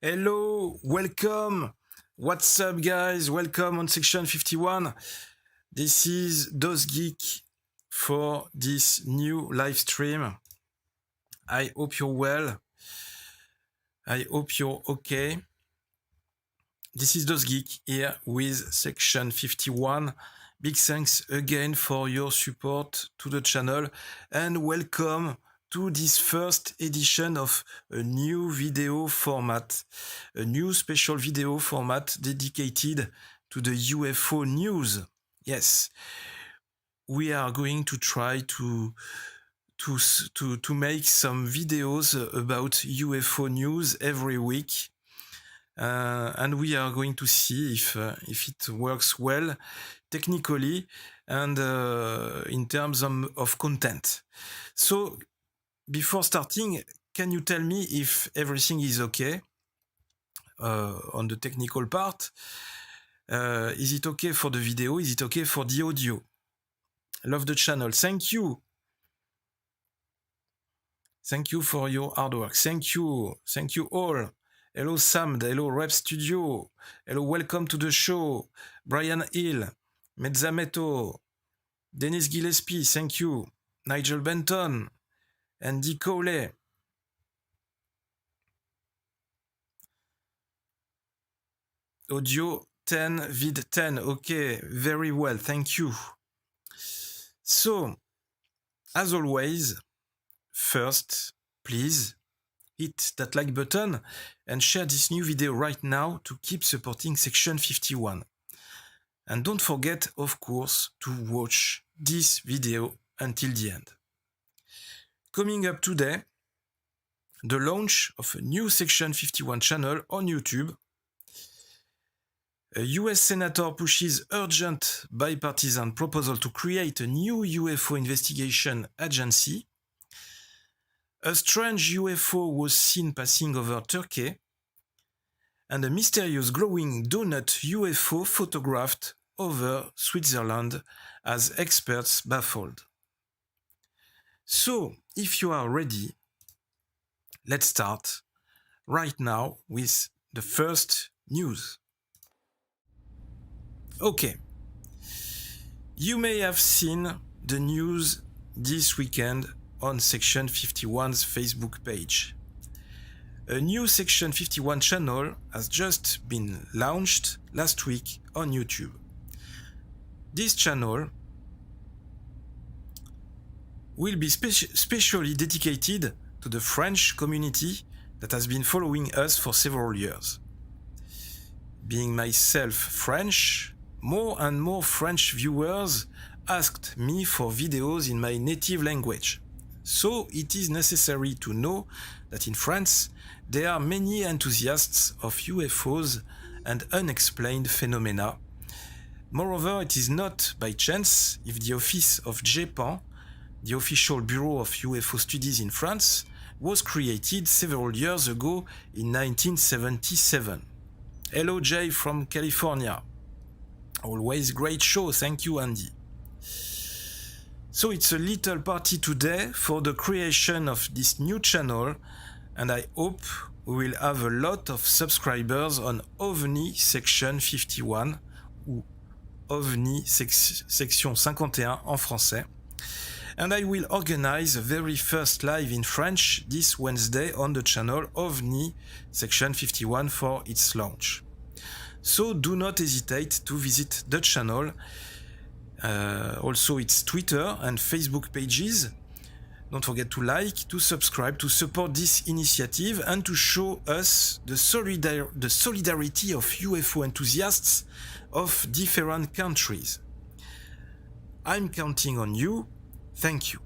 Hello, welcome. What's up, guys? Welcome on section 51. This is DOSGeek for this new live stream. I hope you're well. I hope you're okay. This is DOSGeek here with section 51. Big thanks again for your support to the channel and welcome to this first edition of a new video format, a new special video format dedicated to the UFO news. Yes, we are going to try to make some videos about UFO news every week. And we are going to see if it works well technically and in terms of content. So before starting, can you tell me if everything is okay on the technical part? Is it okay for the video? Is it okay for the audio? Love the channel. Thank you. Thank you for your hard work. Thank you. Thank you all. Hello Sam, hello Rep Studio, hello, welcome to the show, Brian Hill, Mezzametto, Dennis Gillespie, thank you, Nigel Benton, Andy Cowley. Audio 10, vid 10, okay, very well, thank you. So, as always, first, please, hit that like button and share this new video right now to keep supporting section 51. And don't forget, of course, to watch this video until the end. Coming up today, the launch of a new section 51 channel on YouTube. A US senator pushes urgent bipartisan proposal to create a new UFO investigation agency. A strange UFO was seen passing over Turkey, and a mysterious glowing donut UFO photographed over Switzerland as experts baffled. So, if you are ready, let's start right now with the first news. Okay, you may have seen the news this weekend on Section 51's Facebook page. A new Section 51 channel has just been launched last week on YouTube. This channel will be specially dedicated to the French community that has been following us for several years. Being myself French, more and more French viewers asked me for videos in my native language. So it is necessary to know that in France, there are many enthusiasts of UFOs and unexplained phenomena. Moreover, it is not by chance if the office of JPAN, the official Bureau of UFO Studies in France, was created several years ago in 1977. Hello Jay from California. Always great show, thank you Andy. So it's a little party today for the creation of this new channel, and I hope we will have a lot of subscribers on OVNI Section 51 ou OVNI Section 51 en français. And I will organize the very first live in French this Wednesday on the channel OVNI Section 51 for its launch. So do not hesitate to visit the channel. Also its Twitter and Facebook pages. Don't forget to like, to subscribe, to support this initiative and to show us the solidarity of UFO enthusiasts of different countries. I'm counting on you. Thank you.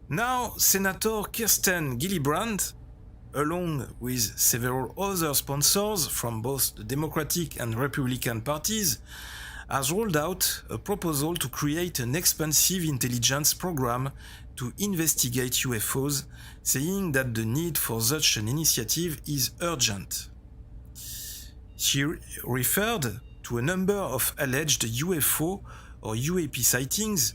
Now, Senator Kirsten Gillibrand, along with several other sponsors from both the Democratic and Republican parties, has rolled out a proposal to create an expansive intelligence program to investigate UFOs, saying that the need for such an initiative is urgent. She referred to a number of alleged UFO or UAP sightings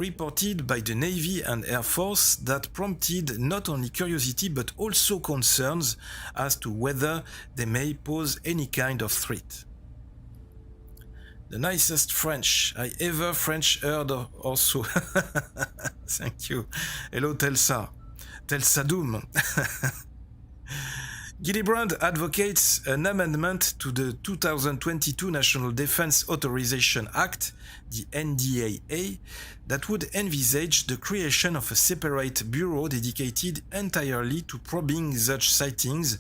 reported by the Navy and Air Force that prompted not only curiosity but also concerns as to whether they may pose any kind of threat. The nicest French I ever French heard also. Thank you. Hello Telsa. Telsa Doom. Gillibrand advocates an amendment to the 2022 National Defense Authorization Act, the NDAA, that would envisage the creation of a separate bureau dedicated entirely to probing such sightings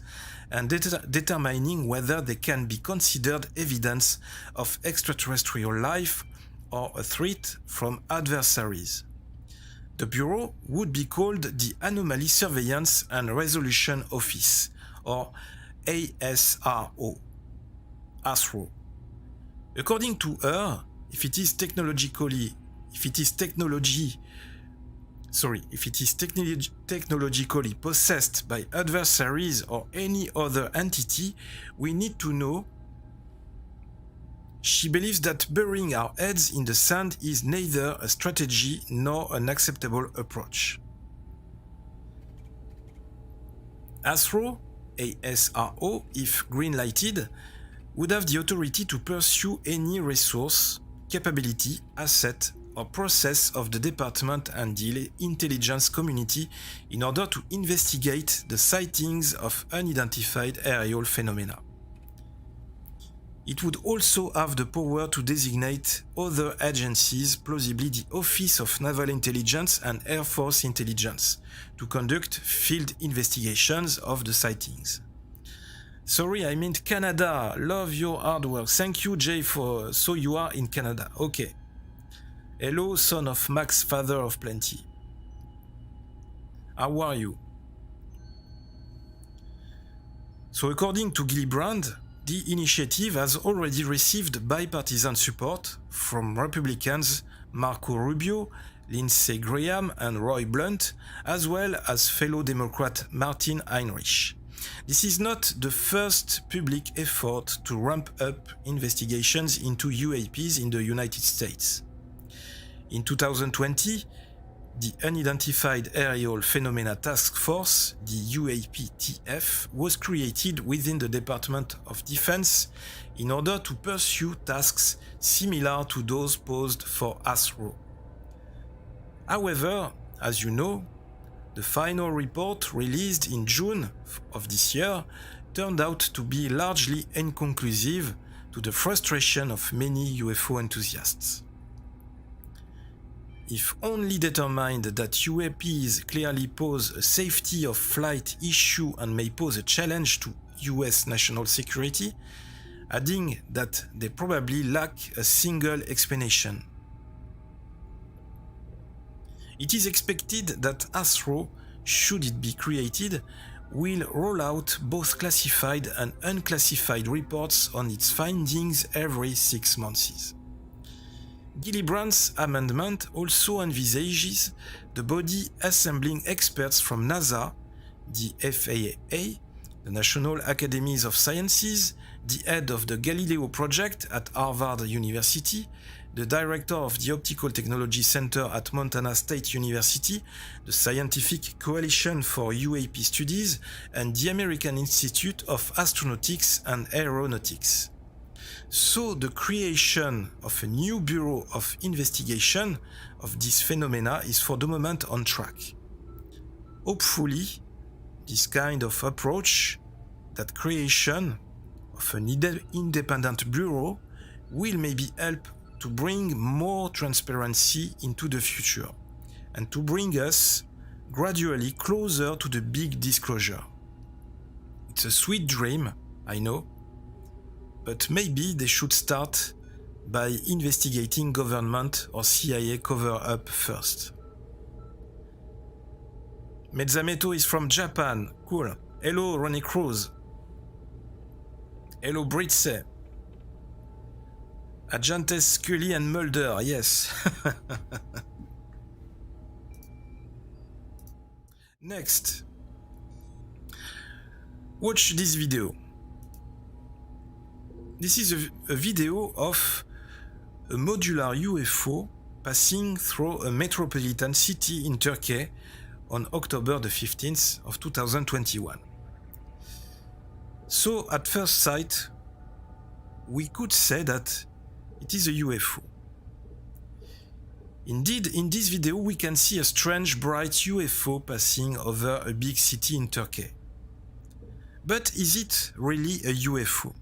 and determining whether they can be considered evidence of extraterrestrial life or a threat from adversaries. The bureau would be called the Anomaly Surveillance and Resolution Office, or ASRO. According to her, if it is technologically possessed by adversaries or any other entity, we need to know. She believes that burying our heads in the sand is neither a strategy nor an acceptable approach. ASRO, if green-lighted, would have the authority to pursue any resource, capability, asset, or process of the department and the intelligence community in order to investigate the sightings of unidentified aerial phenomena. It would also have the power to designate other agencies, plausibly the Office of Naval Intelligence and Air Force Intelligence, to conduct field investigations of the sightings. Sorry, I meant Canada. Love your hard work. Thank you, Jay, so you are in Canada. Okay. Hello, son of Max, father of plenty. How are you? So according to Gillibrand, the initiative has already received bipartisan support from Republicans Marco Rubio, Lindsey Graham, and Roy Blunt, as well as fellow Democrat Martin Heinrich. This is not the first public effort to ramp up investigations into UAPs in the United States. In 2020, the Unidentified Aerial Phenomena Task Force, the UAPTF, was created within the Department of Defense in order to pursue tasks similar to those posed for ASRO. However, as you know, the final report released in June of this year turned out to be largely inconclusive, to the frustration of many UFO enthusiasts. If only determined that UAPs clearly pose a safety of flight issue and may pose a challenge to US national security, adding that they probably lack a single explanation. It is expected that ASRO, should it be created, will roll out both classified and unclassified reports on its findings every 6 months. Gillibrand's amendment also envisages the body assembling experts from NASA, the FAA, the National Academies of Sciences, the head of the Galileo project at Harvard University, the director of the Optical Technology Center at Montana State University, the Scientific Coalition for UAP Studies, and the American Institute of Astronautics and Aeronautics. So the creation of a new Bureau of Investigation of these phenomena is for the moment on track. Hopefully, this kind of approach, that creation of an independent bureau, will maybe help to bring more transparency into the future and to bring us gradually closer to the big disclosure. It's a sweet dream, I know, but maybe they should start by investigating government or CIA cover-up first. Mezzameto is from Japan. Cool. Hello, Ronnie Cruz. Hello, Britse. Agentes Scully and Mulder, yes. Next. Watch this video. This is a video of a modular UFO passing through a metropolitan city in Turkey on October the 15th of 2021. So at first sight, we could say that it is a UFO. Indeed, in this video we can see a strange bright UFO passing over a big city in Turkey. But is it really a UFO?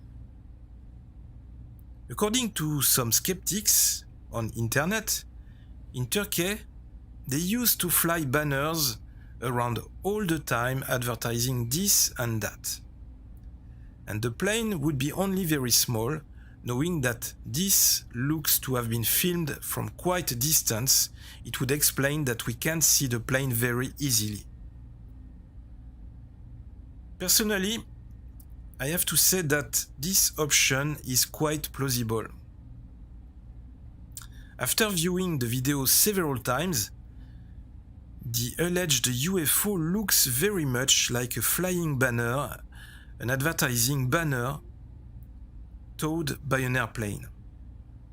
According to some skeptics on internet, in Turkey, they used to fly banners around all the time advertising this and that. And the plane would be only very small, knowing that this looks to have been filmed from quite a distance. It would explain that we can't see the plane very easily. Personally, I have to say that this option is quite plausible. After viewing the video several times, the alleged UFO looks very much like a flying banner, an advertising banner towed by an airplane.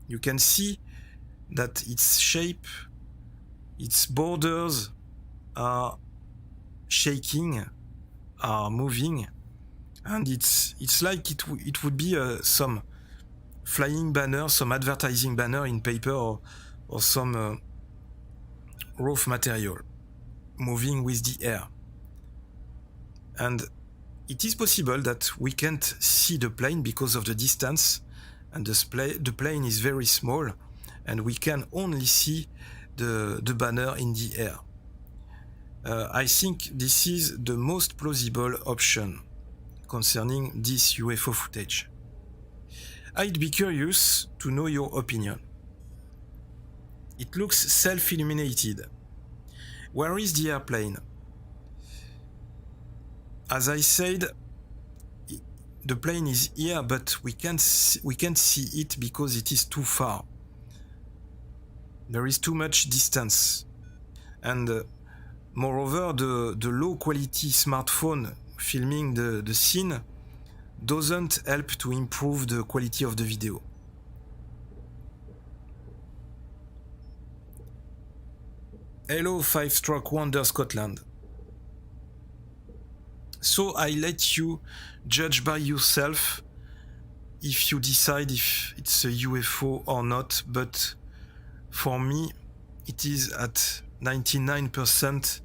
You can see that its shape, its borders are shaking, are moving, and it's like it would be some flying banner, some advertising banner in paper or some rough material moving with the air. And it is possible that we can't see the plane because of the distance, and the plane is very small, and we can only see the banner in the air. I think this is the most plausible option concerning this UFO footage. I'd be curious to know your opinion. It looks self-illuminated. Where is the airplane? As I said, the plane is here, but we can't see it because it is too far. There is too much distance. And moreover, the low quality smartphone filming the scene doesn't help to improve the quality of the video. Hello 5-Stroke Wonder Scotland. So I let you judge by yourself if you decide if it's a UFO or not, but for me it is at 99%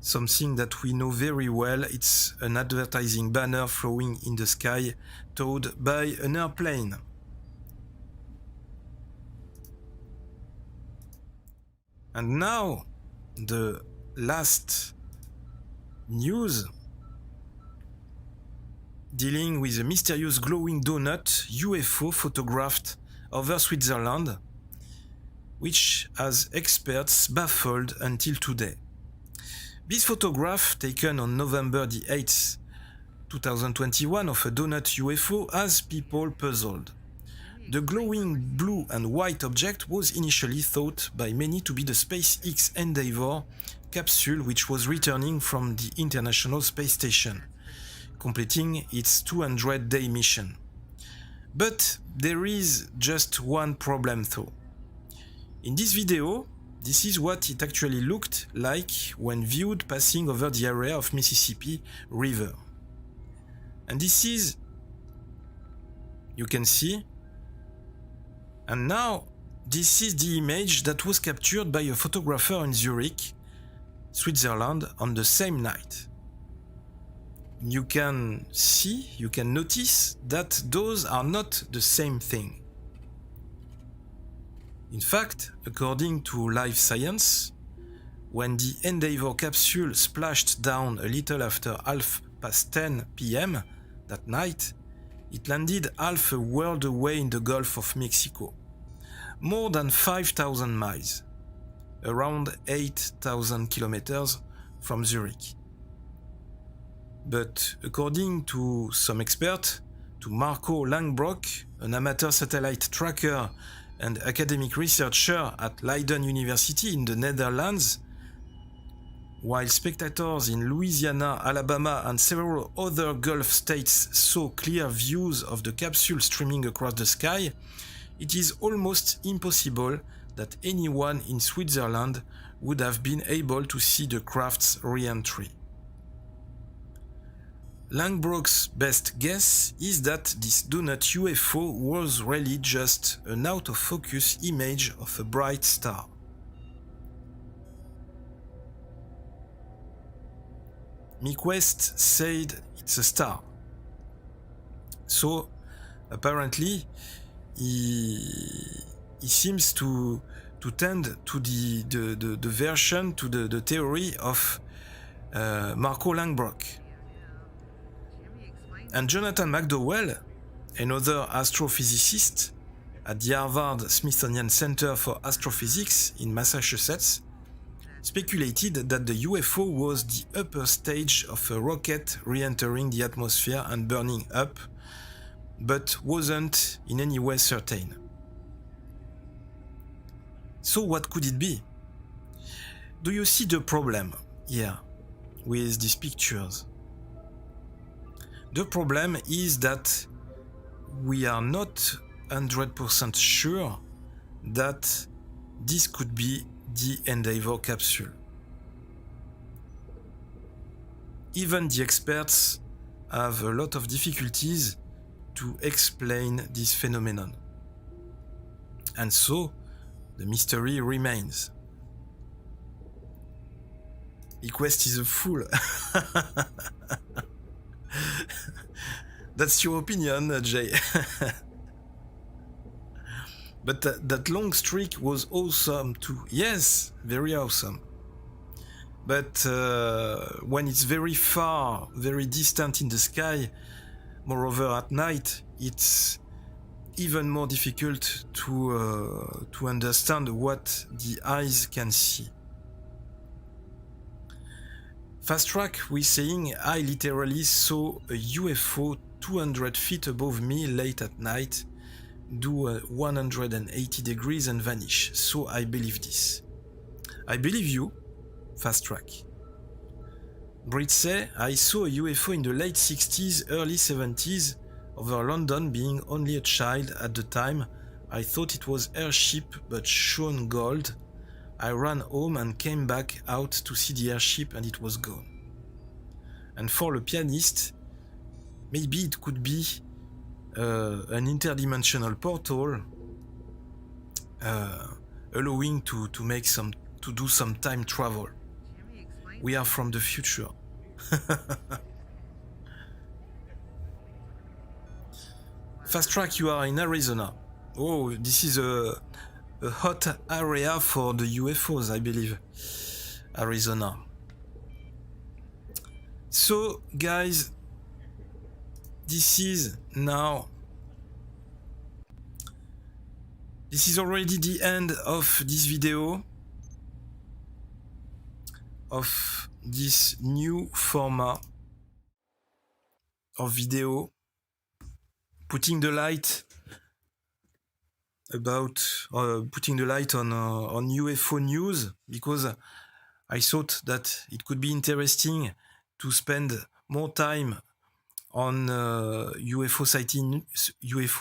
something that we know very well. It's an advertising banner flowing in the sky towed by an airplane. And now, the last news dealing with a mysterious glowing donut UFO photographed over Switzerland, which has experts baffled until today. This photograph, taken on November the 8th, 2021, of a donut UFO has people puzzled. The glowing blue and white object was initially thought by many to be the SpaceX Endeavour capsule, which was returning from the International Space Station, completing its 200-day mission. But there is just one problem though. In this video, this is what it actually looked like when viewed passing over the area of Mississippi River. And this is, you can see, and now this is the image that was captured by a photographer in Zurich, Switzerland on the same night. You can see, you can notice that those are not the same thing. In fact, according to Live Science, when the Endeavour capsule splashed down a little after 10:30 p.m. that night, it landed half a world away in the Gulf of Mexico, more than 5,000 miles, around 8,000 kilometers from Zurich. But according to some experts, to Marco Langbroek, an amateur satellite tracker and academic researcher at Leiden University in the Netherlands, while spectators in Louisiana, Alabama, and several other Gulf states saw clear views of the capsule streaming across the sky, it is almost impossible that anyone in Switzerland would have been able to see the craft's re-entry. Langbroek's best guess is that this donut UFO was really just an out-of-focus image of a bright star. Mick West said it's a star. So apparently he seems to tend to the version, to the theory of Marco Langbroek. And Jonathan McDowell, another astrophysicist at the Harvard-Smithsonian Center for Astrophysics in Massachusetts, speculated that the UFO was the upper stage of a rocket re-entering the atmosphere and burning up, but wasn't in any way certain. So what could it be? Do you see the problem here with these pictures? The problem is that we are not 100% sure that this could be the Endeavour capsule. Even the experts have a lot of difficulties to explain this phenomenon. And so, the mystery remains. Mick West is a fool. That's your opinion, Jay. But that long streak was awesome too. Yes, very awesome. But when it's very far, very distant in the sky, moreover at night, it's even more difficult to understand what the eyes can see. Fast Track, we're saying, I literally saw a UFO 200 feet above me late at night, do a 180 degrees and vanish. So I believe this. I believe you, Fast Track. Brit say, I saw a UFO in the late 60s, early 70s, over London. Being only a child at the time, I thought it was airship but shone gold. I ran home and came back out to see the airship and it was gone. And for the pianist, maybe it could be an interdimensional portal allowing to do some time travel. We are from the future. Fast Track, you are in Arizona. Oh, this is a hot area for the UFOs, I believe. Arizona. So, guys, this is already the end of this video, of this new format of video, putting the light on UFO news, because I thought that it could be interesting to spend more time on UFO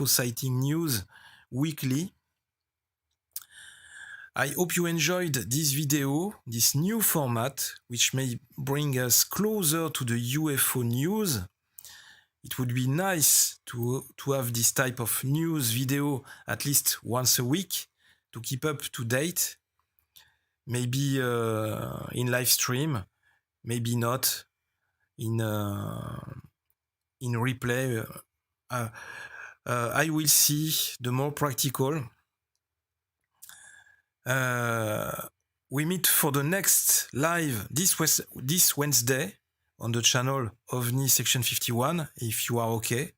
sighting news weekly. I hope you enjoyed this video, this new format, which may bring us closer to the UFO news. It would be nice to have this type of news video at least once a week to keep up to date. Maybe in live stream, maybe not in replay. I will see. The more practical. We meet for the next live this Wednesday on the channel OVNI Section 51, if you are okay.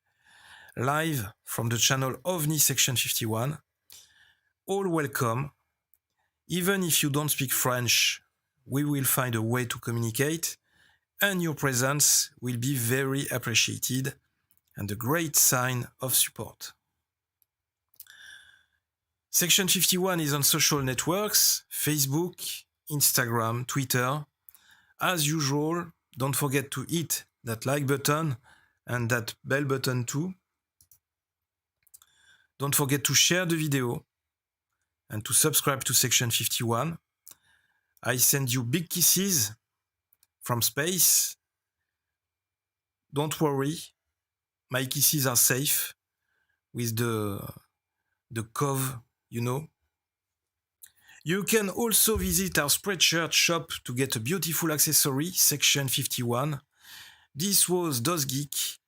Live from the channel OVNI Section 51. All welcome. Even if you don't speak French, we will find a way to communicate, and your presence will be very appreciated and a great sign of support. Section 51 is on social networks, Facebook, Instagram, Twitter. As usual, don't forget to hit that like button and that bell button too. Don't forget to share the video. and to subscribe to Section 51. I send you big kisses from space. Don't worry, my kisses are safe with the cove, you know. You can also visit our Spreadshirt shop to get a beautiful accessory, Section 51. This was DozGeek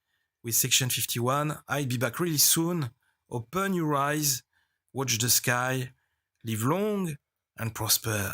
with Section 51. I'll be back really soon. Open your eyes, watch the sky, live long and prosper.